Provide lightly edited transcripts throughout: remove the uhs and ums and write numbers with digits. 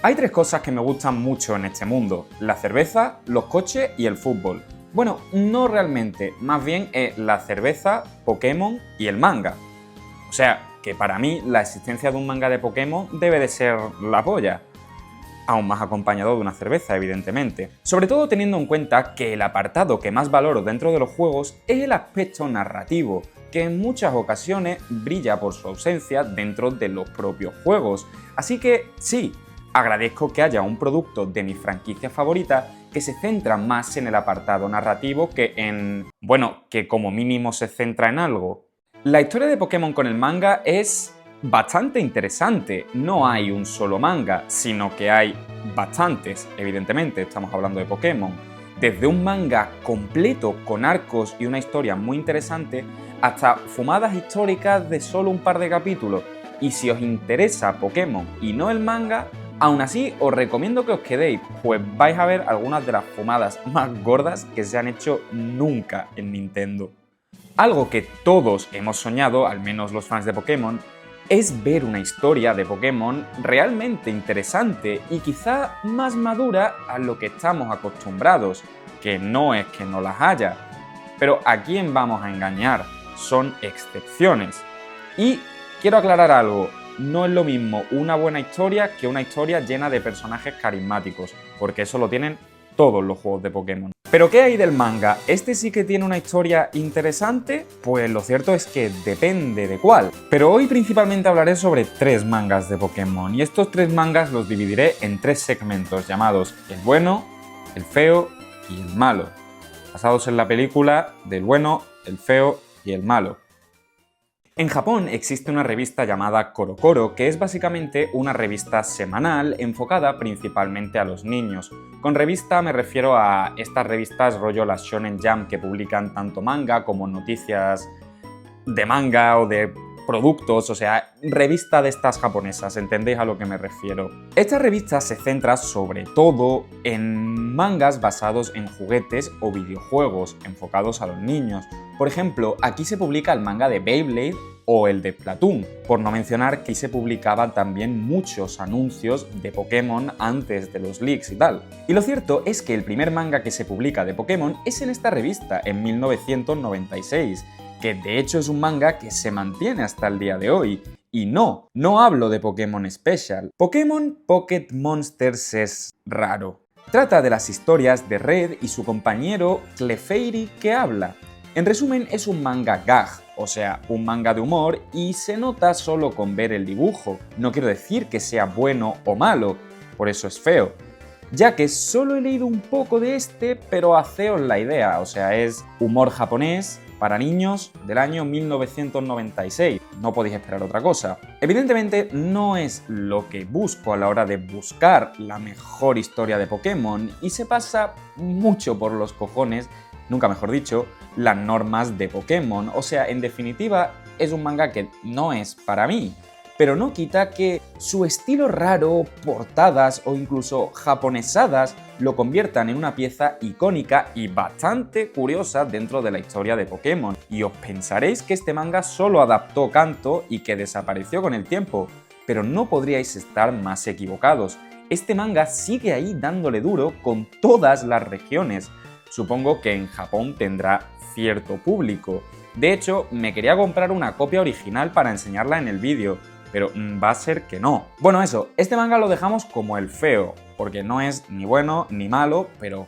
Hay tres cosas que me gustan mucho en este mundo: la cerveza, los coches y el fútbol. Bueno, no realmente, más bien la cerveza, Pokémon y el manga. O sea, que para mí la existencia de un manga de Pokémon debe de ser la polla. Aún más acompañado de una cerveza, evidentemente. Sobre todo teniendo en cuenta que el apartado que más valoro dentro de los juegos es el aspecto narrativo, que en muchas ocasiones brilla por su ausencia dentro de los propios juegos. Así que sí, agradezco que haya un producto de mi franquicia favorita que se centra más en el apartado narrativo que en... bueno, que como mínimo se centra en algo. La historia de Pokémon con el manga es bastante interesante. No hay un solo manga, sino que hay bastantes, evidentemente, estamos hablando de Pokémon. Desde un manga completo con arcos y una historia muy interesante, hasta fumadas históricas de solo un par de capítulos. Y si os interesa Pokémon y no el manga, aún así os recomiendo que os quedéis, pues vais a ver algunas de las fumadas más gordas que se han hecho nunca en Nintendo. Algo que todos hemos soñado, al menos los fans de Pokémon, es ver una historia de Pokémon realmente interesante y quizá más madura a lo que estamos acostumbrados, que no es que no las haya. Pero ¿a quién vamos a engañar? Son excepciones. Y quiero aclarar algo, no es lo mismo una buena historia que una historia llena de personajes carismáticos, porque eso lo tienen todos los juegos de Pokémon. ¿Pero qué hay del manga? ¿Este sí que tiene una historia interesante? Pues lo cierto es que depende de cuál. Pero hoy principalmente hablaré sobre 3 mangas de Pokémon, y estos 3 mangas los dividiré en 3 segmentos llamados el bueno, el feo y el malo, basados en la película del bueno, el feo y el malo. En Japón existe una revista llamada CoroCoro, que es básicamente una revista semanal enfocada principalmente a los niños. Con revista me refiero a estas revistas rollo las Shonen Jump, que publican tanto manga como noticias de manga o de productos, o sea, revista de estas japonesas, ¿entendéis a lo que me refiero? Esta revista se centra sobre todo en mangas basados en juguetes o videojuegos enfocados a los niños. Por ejemplo, aquí se publica el manga de Beyblade o el de Splatoon, por no mencionar que aquí se publicaban también muchos anuncios de Pokémon antes de los leaks y tal. Y lo cierto es que el primer manga que se publica de Pokémon es en esta revista, en 1996, que de hecho es un manga que se mantiene hasta el día de hoy. Y no hablo de Pokémon Special. Pokémon Pocket Monsters es raro. Trata de las historias de Red y su compañero Clefairy que habla. En resumen, es un manga gag, o sea, un manga de humor, y se nota solo con ver el dibujo. No quiero decir que sea bueno o malo, por eso es feo. Ya que solo he leído un poco de este, pero haceos la idea, o sea, es humor japonés para niños del año 1996. No podéis esperar otra cosa. Evidentemente no es lo que busco a la hora de buscar la mejor historia de Pokémon, y se pasa mucho por los cojones, nunca mejor dicho, las normas de Pokémon. O sea, en definitiva, es un manga que no es para mí. Pero no quita que su estilo raro, portadas o incluso japonesadas lo conviertan en una pieza icónica y bastante curiosa dentro de la historia de Pokémon. Y os pensaréis que este manga solo adaptó Kanto y que desapareció con el tiempo, pero no podríais estar más equivocados. Este manga sigue ahí dándole duro con todas las regiones. Supongo que en Japón tendrá cierto público. De hecho, me quería comprar una copia original para enseñarla en el vídeo, pero va a ser que no. Bueno, eso, este manga lo dejamos como el feo, porque no es ni bueno ni malo, pero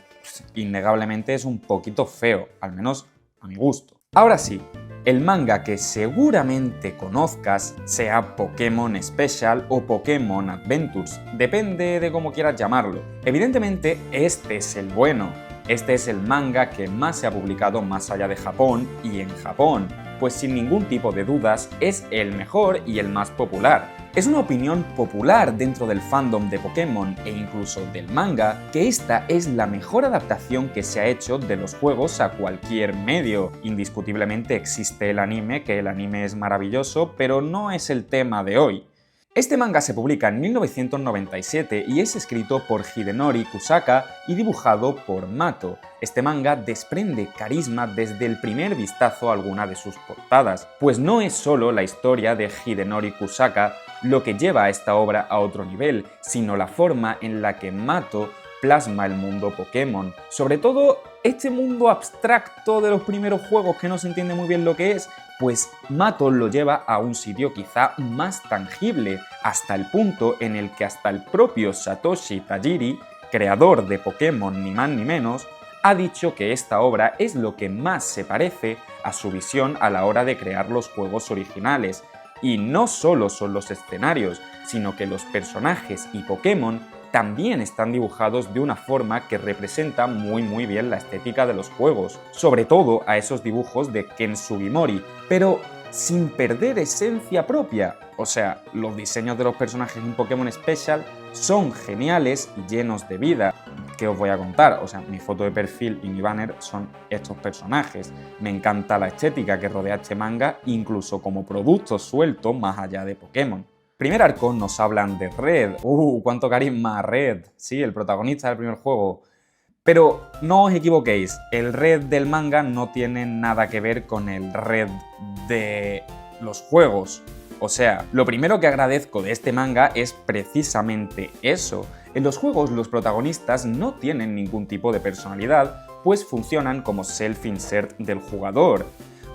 innegablemente es un poquito feo, al menos a mi gusto. Ahora sí, el manga que seguramente conozcas, sea Pokémon Special o Pokémon Adventures, depende de cómo quieras llamarlo. Evidentemente, este es el bueno. Este es el manga que más se ha publicado más allá de Japón y en Japón, pues sin ningún tipo de dudas es el mejor y el más popular. Es una opinión popular dentro del fandom de Pokémon e incluso del manga que esta es la mejor adaptación que se ha hecho de los juegos a cualquier medio. Indiscutiblemente existe el anime, que el anime es maravilloso, pero no es el tema de hoy. Este manga se publica en 1997 y es escrito por Hidenori Kusaka y dibujado por Mato. Este manga desprende carisma desde el primer vistazo a alguna de sus portadas, pues no es solo la historia de Hidenori Kusaka lo que lleva a esta obra a otro nivel, sino la forma en la que Mato plasma el mundo Pokémon. Sobre todo, este mundo abstracto de los primeros juegos que no se entiende muy bien lo que es, pues Mato lo lleva a un sitio quizá más tangible, hasta el punto en el que hasta el propio Satoshi Tajiri, creador de Pokémon ni más ni menos, ha dicho que esta obra es lo que más se parece a su visión a la hora de crear los juegos originales. Y no solo son los escenarios, sino que los personajes y Pokémon también están dibujados de una forma que representa muy bien la estética de los juegos, sobre todo a esos dibujos de Ken Sugimori, pero sin perder esencia propia. O sea, los diseños de los personajes en Pokémon Special son geniales y llenos de vida. ¿Qué os voy a contar? O sea, mi foto de perfil y mi banner son estos personajes. Me encanta la estética que rodea este manga, incluso como producto suelto más allá de Pokémon. Primer arco nos hablan de Red. ¡Cuánto carisma! Red. Sí, el protagonista del primer juego. Pero no os equivoquéis, el Red del manga no tiene nada que ver con el Red de los juegos. O sea, lo primero que agradezco de este manga es precisamente eso. En los juegos los protagonistas no tienen ningún tipo de personalidad, pues funcionan como self-insert del jugador,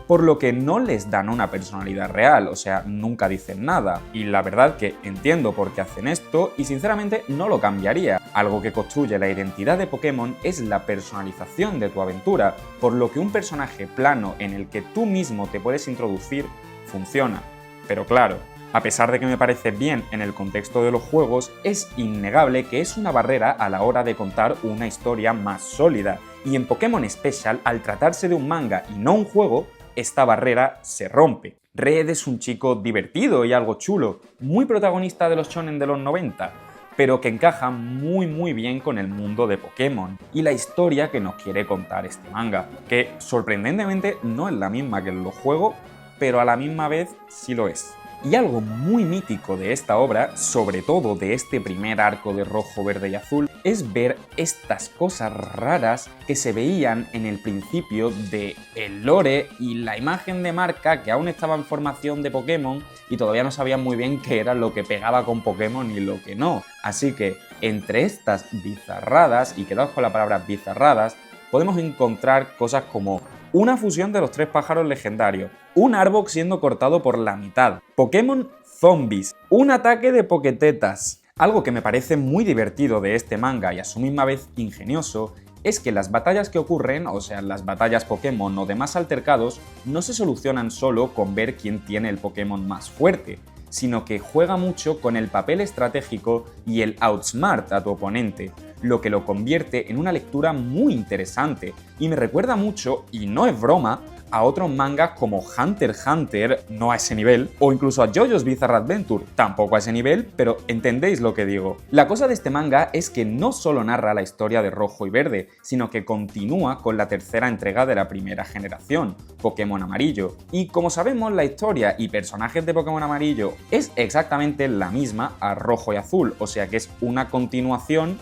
por lo que no les dan una personalidad real, o sea, nunca dicen nada. Y la verdad que entiendo por qué hacen esto y sinceramente no lo cambiaría. Algo que construye la identidad de Pokémon es la personalización de tu aventura, por lo que un personaje plano en el que tú mismo te puedes introducir funciona. Pero claro, a pesar de que me parece bien en el contexto de los juegos, es innegable que es una barrera a la hora de contar una historia más sólida. Y en Pokémon Special, al tratarse de un manga y no un juego, esta barrera se rompe. Red es un chico divertido y algo chulo, muy protagonista de los shonen de los 90, pero que encaja muy bien con el mundo de Pokémon y la historia que nos quiere contar este manga, que sorprendentemente no es la misma que en los juegos, pero a la misma vez sí lo es. Y algo muy mítico de esta obra, sobre todo de este primer arco de rojo, verde y azul, es ver estas cosas raras que se veían en el principio de el lore y la imagen de marca que aún estaba en formación de Pokémon y todavía no sabían muy bien qué era lo que pegaba con Pokémon y lo que no. Así que entre estas bizarradas, y quedaos con la palabra bizarradas, podemos encontrar cosas como una fusión de los 3 pájaros legendarios, un Arbok siendo cortado por la mitad, Pokémon zombies, un ataque de Pokétetas. Algo que me parece muy divertido de este manga y a su misma vez ingenioso es que las batallas que ocurren, o sea, las batallas Pokémon o demás altercados, no se solucionan solo con ver quién tiene el Pokémon más fuerte, sino que juega mucho con el papel estratégico y el outsmart a tu oponente, lo que lo convierte en una lectura muy interesante y me recuerda mucho, y no es broma, a otros mangas como Hunter x Hunter, no a ese nivel, o incluso a JoJo's Bizarre Adventure, tampoco a ese nivel, pero entendéis lo que digo. La cosa de este manga es que no solo narra la historia de Rojo y Verde, sino que continúa con la tercera entrega de la primera generación, Pokémon Amarillo. Y como sabemos, la historia y personajes de Pokémon Amarillo es exactamente la misma a Rojo y Azul, o sea que es una continuación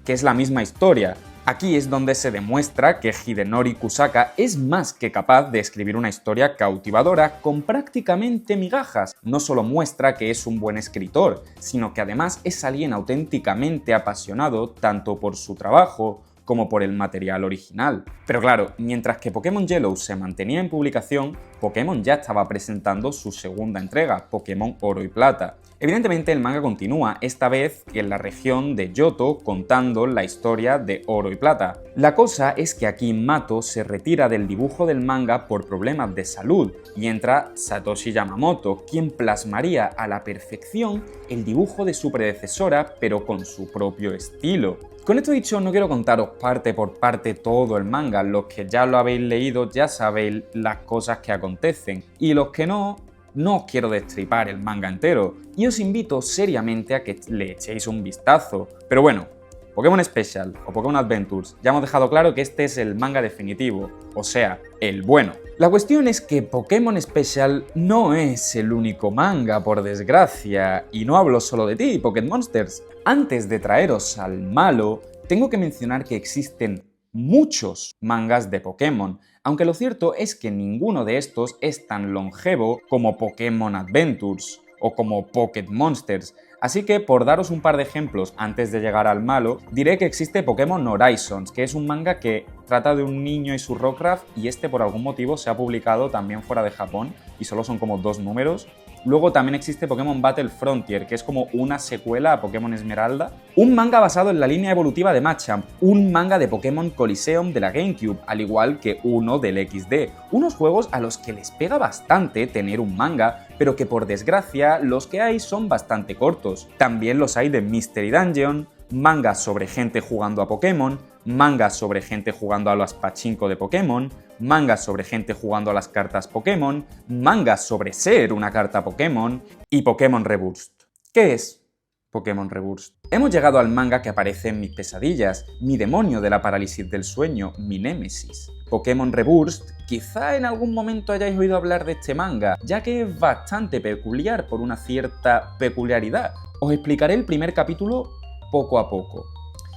que es la misma historia. Aquí es donde se demuestra que Hidenori Kusaka es más que capaz de escribir una historia cautivadora con prácticamente migajas. No solo muestra que es un buen escritor, sino que además es alguien auténticamente apasionado tanto por su trabajo como por el material original. Pero claro, mientras que Pokémon Yellow se mantenía en publicación, Pokémon ya estaba presentando su segunda entrega, Pokémon Oro y Plata. Evidentemente el manga continúa, esta vez en la región de Johto, contando la historia de Oro y Plata. La cosa es que aquí Mato se retira del dibujo del manga por problemas de salud y entra Satoshi Yamamoto, quien plasmaría a la perfección el dibujo de su predecesora, pero con su propio estilo. Con esto dicho, no quiero contaros parte por parte todo el manga, los que ya lo habéis leído ya sabéis las cosas que acontecen, y los que no os quiero destripar el manga entero, y os invito seriamente a que le echéis un vistazo. Pero bueno, Pokémon Special o Pokémon Adventures, ya hemos dejado claro que este es el manga definitivo, o sea, el bueno. La cuestión es que Pokémon Special no es el único manga, por desgracia, y no hablo solo de ti, Pokémon Monsters. Antes de traeros al malo, tengo que mencionar que existen muchos mangas de Pokémon, aunque lo cierto es que ninguno de estos es tan longevo como Pokémon Adventures. o como Pocket Monsters. Así que, por daros un par de ejemplos antes de llegar al malo, diré que existe Pokémon Horizons, que es un manga que trata de un niño y su Rockcraft, y este por algún motivo se ha publicado también fuera de Japón, y solo son como 2 números. Luego también existe Pokémon Battle Frontier, que es como una secuela a Pokémon Esmeralda. Un manga basado en la línea evolutiva de Machamp, un manga de Pokémon Coliseum de la GameCube, al igual que uno del XD. Unos juegos a los que les pega bastante tener un manga, pero que por desgracia los que hay son bastante cortos. También los hay de Mystery Dungeon, mangas sobre gente jugando a Pokémon, mangas sobre gente jugando a los pachinko de Pokémon, mangas sobre gente jugando a las cartas Pokémon, mangas sobre ser una carta Pokémon y Pokémon Reburst. ¿Qué es Pokémon Reburst? Hemos llegado al manga que aparece en mis pesadillas, mi demonio de la parálisis del sueño, mi némesis. Pokémon Reburst, quizá en algún momento hayáis oído hablar de este manga, ya que es bastante peculiar por una cierta peculiaridad. Os explicaré el primer capítulo poco a poco,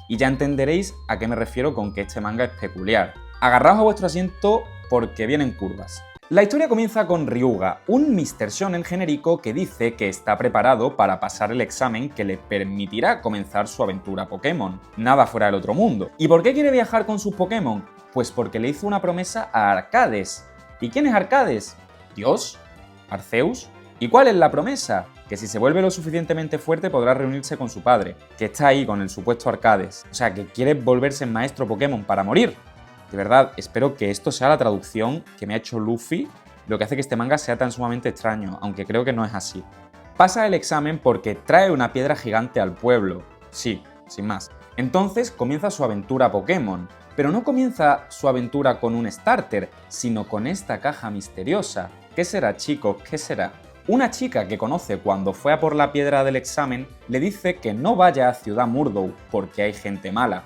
y ya entenderéis a qué me refiero con que este manga es peculiar. Agarraos a vuestro asiento porque vienen curvas. La historia comienza con Ryuga, un Mr. Shonen genérico que dice que está preparado para pasar el examen que le permitirá comenzar su aventura Pokémon. Nada fuera del otro mundo. ¿Y por qué quiere viajar con sus Pokémon? Pues porque le hizo una promesa a Arcades. ¿Y quién es Arcades? ¿Dios? ¿Arceus? ¿Y cuál es la promesa? Que si se vuelve lo suficientemente fuerte podrá reunirse con su padre, que está ahí con el supuesto Arcades. O sea, que quiere volverse maestro Pokémon para morir. De verdad, espero que esto sea la traducción que me ha hecho Luffy, lo que hace que este manga sea tan sumamente extraño, aunque creo que no es así. Pasa el examen porque trae una piedra gigante al pueblo. Sí, sin más. Entonces comienza su aventura Pokémon. Pero no comienza su aventura con un starter, sino con esta caja misteriosa. ¿Qué será, chicos? ¿Qué será? Una chica que conoce cuando fue a por la piedra del examen le dice que no vaya a Ciudad Murdough porque hay gente mala.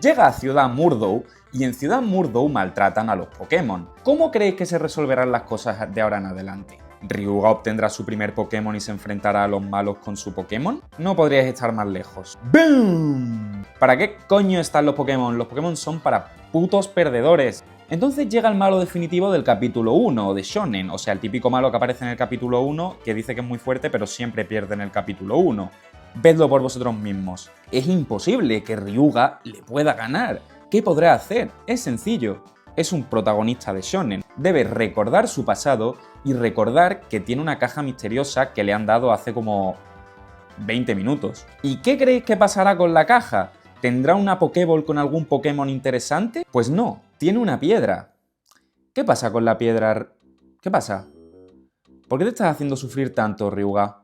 Llega a Ciudad Murdough y en Ciudad Murdough maltratan a los Pokémon. ¿Cómo creéis que se resolverán las cosas de ahora en adelante? ¿Ryuga obtendrá su primer Pokémon y se enfrentará a los malos con su Pokémon? No podríais estar más lejos. ¡Boom! ¿Para qué coño están los Pokémon? Los Pokémon son para putos perdedores. Entonces llega el malo definitivo del capítulo 1 de Shonen, o sea, el típico malo que aparece en el capítulo 1, que dice que es muy fuerte pero siempre pierde en el capítulo 1. Vedlo por vosotros mismos. Es imposible que Ryuga le pueda ganar. ¿Qué podrá hacer? Es sencillo. Es un protagonista de Shonen. Debe recordar su pasado y recordar que tiene una caja misteriosa que le han dado hace como 20 minutos. ¿Y qué creéis que pasará con la caja? ¿Tendrá una Pokéball con algún Pokémon interesante? Pues no, tiene una piedra. ¿Qué pasa con la piedra? ¿Qué pasa? ¿Por qué te estás haciendo sufrir tanto, Ryuga?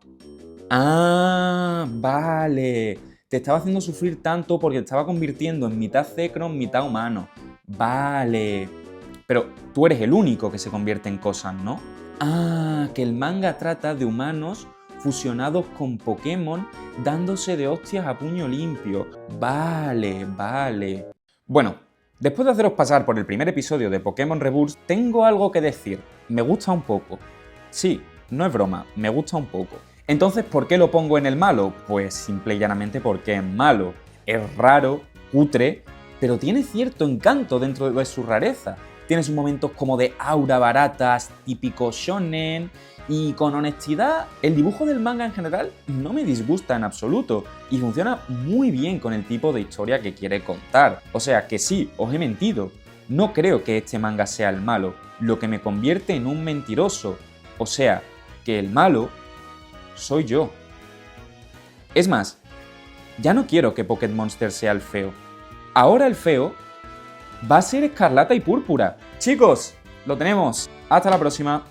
Ah, vale. Te estaba haciendo sufrir tanto porque te estaba convirtiendo en mitad Zekrom, mitad humano. Vale. Pero tú eres el único que se convierte en cosas, ¿no? Ah, que el manga trata de humanos fusionados con Pokémon dándose de hostias a puño limpio. Vale, vale. Bueno, después de haceros pasar por el primer episodio de Pokémon Reburst, tengo algo que decir. Me gusta un poco. Sí, no es broma, me gusta un poco. Entonces, ¿por qué lo pongo en el malo? Pues simple y llanamente porque es malo. Es raro, cutre, pero tiene cierto encanto dentro de su rareza. Tiene sus momentos como de aura baratas, típico shonen, y con honestidad, el dibujo del manga en general no me disgusta en absoluto y funciona muy bien con el tipo de historia que quiere contar. O sea que sí, os he mentido. No creo que este manga sea el malo, lo que me convierte en un mentiroso. O sea, que el malo soy yo. Es más, ya no quiero que Pocket Monster sea el feo. Ahora el feo va a ser Escarlata y Púrpura. Chicos, lo tenemos. Hasta la próxima.